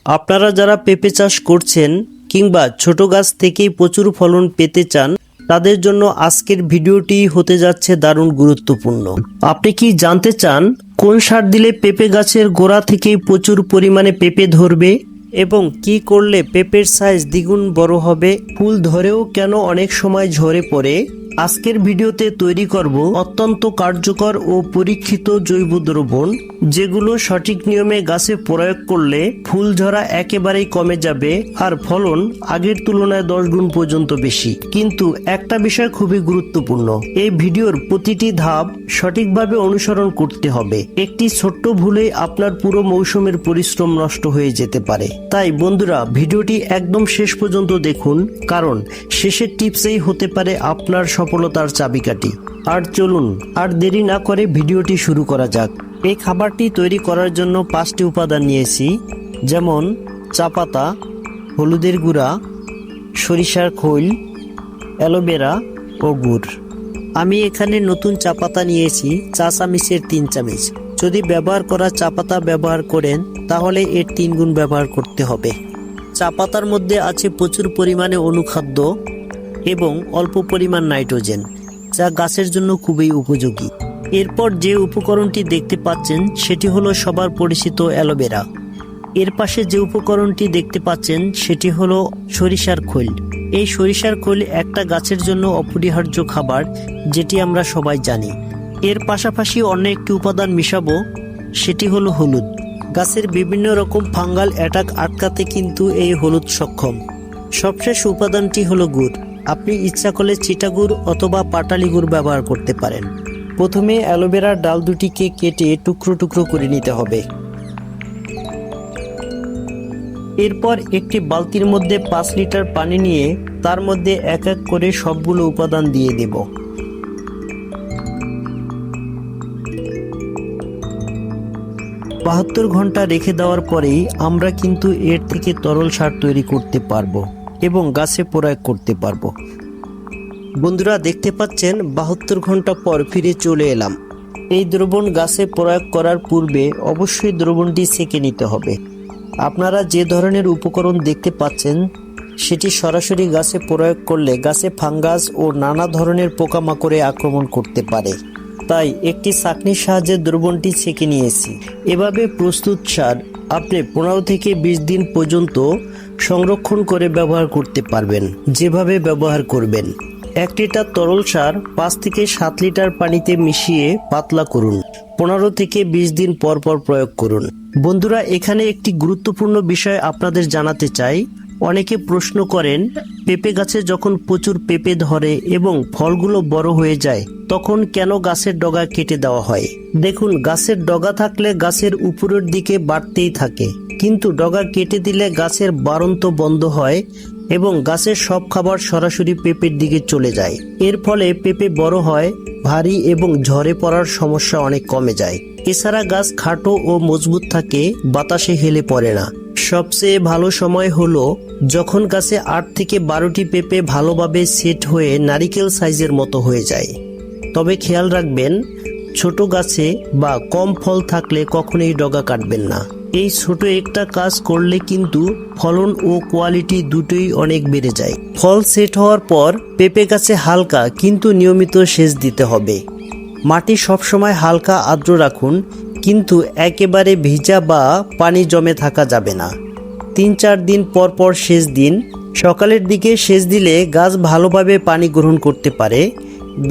আপনারা যারা পেঁপে চাষ করছেন কিংবা ছোট গাছ থেকেই প্রচুর ফলন পেতে চান, তাদের জন্য আজকের ভিডিওটি হতে যাচ্ছে দারুণ গুরুত্বপূর্ণ। আপনি কি জানতে চান কোন সার দিলে পেঁপে গাছের গোড়া থেকেই প্রচুর পরিমাণে পেঁপে ধরবে এবং কি করলে পেঁপের সাইজ দ্বিগুণ বড় হবে, ফুল ধরেও কেন অনেক সময় ঝরে পড়ে? আজকের ভিডিওতে তৈরি করব অত্যন্ত কার্যকর ও পরীক্ষিত জৈব দ্রবণ, যেগুলো সঠিক নিয়মে গাছে প্রয়োগ করলে ফুল ঝরা একেবারেই কমে যাবে আর ফলন আগের তুলনায় 10 গুণ পর্যন্ত বেশি। কিন্তু একটা বিষয় খুবই গুরুত্বপূর্ণ, এই ভিডিওর প্রতিটি ধাপ সঠিকভাবে অনুসরণ করতে হবে। একটি ছোট্ট ভুলেই আপনার পুরো মৌসুমের পরিশ্রম নষ্ট হয়ে যেতে পারে। তাই বন্ধুরা, ভিডিওটি একদম শেষ পর্যন্ত দেখুন, কারণ শেষের টিপসেই হতে পারে আপনার সফলতার চাবিকাঠি। আর চলুন আর দেরি না করে ভিডিওটি শুরু করা যাক। এই খাবারটি তৈরি করার জন্য 5টি উপাদান নিয়েছি, যেমন চা পাতা, হলুদের গুঁড়া, সরিষার খৈল, অ্যালোভেরা ও গুড়। আমি এখানে নতুন চা পাতা নিয়েছি 4 চামচের 3 চামচ। যদি ব্যবহার করা চা পাতা ব্যবহার করেন তাহলে এর 3 গুণ ব্যবহার করতে হবে। চা পাতার মধ্যে আছে প্রচুর পরিমাণে অনুখাদ্য এবং অল্প পরিমাণ নাইট্রোজেন, যা গাছের জন্য খুবই উপযোগী। এরপর যে উপকরণটি দেখতে পাচ্ছেন সেটি হলো সবার পরিচিত অ্যালোভেরা। এর পাশে যে উপকরণটি দেখতে পাচ্ছেন সেটি হলো সরিষার খৈল। এই সরিষার খৈল একটা গাছের জন্য অপরিহার্য খাবার, যেটি আমরা সবাই জানি। এর পাশাপাশি অন্য একটি উপাদান মিশাবো, সেটি হলো হলুদ। গাছের বিভিন্ন রকম ফাঙ্গাল অ্যাটাক আটকাতে কিন্তু এই হলুদ সক্ষম। সবশেষ উপাদানটি হলো গুড়। আপনি ইচ্ছা করলে চিটা গুড় অথবা পাটালি গুড় ব্যবহার করতে পারেন। প্রথমে অ্যালোভেরার ডাল দুটিকে কেটে টুকরো টুকরো করে নিতে হবে। এরপর একটি বালতির মধ্যে 5 লিটার পানি নিয়ে তার মধ্যে এক এক করে সবগুলো উপাদান দিয়ে দেব। বাহাত্তর ঘন্টা রেখে দেওয়ার পরেই আমরা কিন্তু এর থেকে তরল সার তৈরি করতে পারবো এবং গাছে প্রয়োগ করতে পারবো। বন্ধুরা, দেখতে পাচ্ছেন 72 ঘন্টা পর ফিরে চলে এলাম। এই দ্রবণ গাছে প্রয়োগ করার পূর্বে অবশ্যই দ্রবণটি ছেঁকে নিতে হবে। আপনারা যে ধরনের উপকরণ দেখতে পাচ্ছেন সেটি সরাসরি গাছে প্রয়োগ করলে গাছে ফাঙ্গাস ও নানা ধরনের পোকামাকড়ে আক্রমণ করতে পারে। তাই একটি ছাঁকনির সাহায্যে দ্রবণটি ছেঁকে নিয়েছি। এভাবে প্রস্তুত সার আপনি 15 থেকে 20 দিন পর্যন্ত সংরক্ষণ করে ব্যবহার করতে পারবেন। যেভাবে ব্যবহার করবেন: 1 লিটার তরল সার 5 থেকে 7 লিটার পানিতে মিশিয়ে পাতলা করুন। 15 থেকে 20 দিন পর পর প্রয়োগ করুন। বন্ধুরা, এখানে একটি গুরুত্বপূর্ণ বিষয় আপনাদের জানাতে চাই। অনেকে প্রশ্ন করেন, পেঁপে গাছে যখন প্রচুর পেঁপে ধরে এবং ফলগুলো বড় হয়ে যায় তখন কেন গাছের ডগা কেটে দেওয়া হয়? দেখুন, গাছের ডগা থাকলে গাছের উপরের দিকে বাড়তেই থাকে, কিন্তু ডগা কেটে দিলে গাছের বাড়ন্ত বন্ধ হয় এবং গাছের সব খাবার সরাসরি পেঁপের দিকে চলে যায়। এর ফলে পেঁপে বড় হয়, ভারী এবং ঝরে পড়ার সমস্যা অনেক কমে যায়। এছাড়া গাছ খাটো ও মজবুত থাকে, বাতাসে হেলে পড়ে না। সবচেয়ে ভালো সময় হলো যখন গাছে 8 থেকে 12টি পেঁপে ভালোভাবে সেট হয়ে নারিকেল সাইজের মতো হয়ে যায়। তবে খেয়াল রাখবেন, ছোট গাছে বা কম ফল থাকলে কখনোই ডগা কাটবেন না। এই ছোট একটা কাজ করলে কিন্তু ফলন ও কোয়ালিটি দুটোই অনেক বেড়ে যায়। ফল সেট হওয়ার পর পেঁপে গাছে হালকা কিন্তু নিয়মিত সেচ দিতে হবে। মাটি সবসময় হালকা আর্দ্র রাখুন, কিন্তু একেবারে ভিজা বা পানি জমে থাকা যাবে না। 3-4 দিন পর পর সেচ দিন। সকালের দিকে সেচ দিলে গাছ ভালোভাবে পানি গ্রহণ করতে পারে।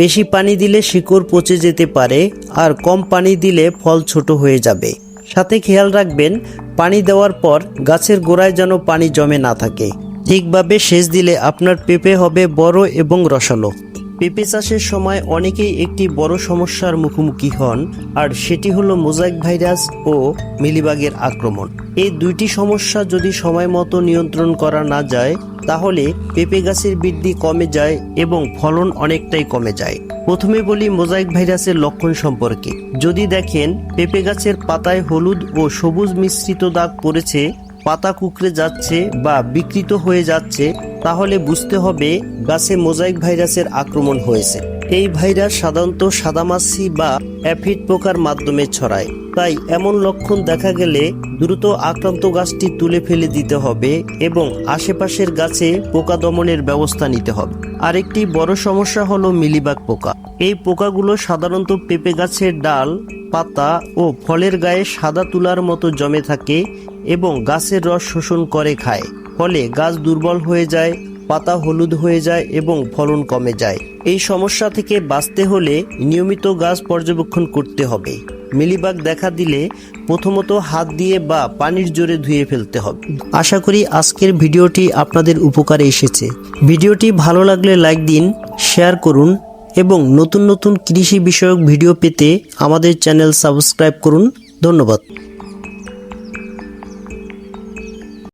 বেশি পানি দিলে শিকড় পচে যেতে পারে, আর কম পানি দিলে ফল ছোট হয়ে যাবে। সাথে খেয়াল রাখবেন, পানি দেওয়ার পর গাছের গোড়ায় যেন পানি জমে না থাকে। ঠিকভাবে সেচ দিলে আপনার পেঁপে হবে বড় এবং রসালো। পেঁপে চাষের সময় অনেকেই একটি বড় সমস্যার মুখোমুখি হন, আর সেটি হলো মোজাইক ভাইরাস ও মিলিবাগের আক্রমণ। এই দুইটি সমস্যা যদি সময় মতো নিয়ন্ত্রণ করা না যায় তাহলে পেঁপে গাছের বৃদ্ধি কমে যায় এবং ফলন অনেকটাই কমে যায়। প্রথমে বলি মোজাইক ভাইরাসের লক্ষণ সম্পর্কে। যদি দেখেন পেঁপে গাছের পাতায় হলুদ ও সবুজ মিশ্রিত দাগ পড়েছে, পাতা কুঁকড়ে যাচ্ছে বা বিকৃত হয়ে যাচ্ছে, তাহলে বুঝতে হবে গাছে মোজাইক ভাইরাসের আক্রমণ হয়েছে। এই ভাইরাস সাধারণত সাদামাছি বা অ্যাফিড পোকার মাধ্যমে ছড়ায়। তাই এমন লক্ষণ দেখা গেলে দ্রুত আক্রান্ত গাছটি তুলে ফেলে দিতে হবে এবং আশেপাশের গাছে পোকা দমনের ব্যবস্থা নিতে হবে। আরেকটি বড় সমস্যা হলো মিলিবাগ পোকা। এই পোকাগুলো সাধারণত পেঁপে গাছের ডাল, পাতা ও ফলের গায়ে সাদা তুলার মতো জমে থাকে এবং গাছের রস শোষণ করে খায়। ফলে গাছ দুর্বল হয়ে যায়, পাতা হলুদ হয়ে যায় এবং ফলন কমে যায়। এই সমস্যা থেকে বাঁচতে হলে নিয়মিত গাছ পর্যবেক্ষণ করতে হবে। মিলিবাগ দেখা দিলে প্রথমত হাত দিয়ে বা পানির জোরে ধুয়ে ফেলতে হবে। আশা করি আজকের ভিডিওটি আপনাদের উপকারে এসেছে। ভিডিওটি ভালো লাগলে লাইক দিন, শেয়ার করুন এবং নতুন নতুন কৃষি বিষয়ক ভিডিও পেতে আমাদের চ্যানেল সাবস্ক্রাইব করুন। ধন্যবাদ।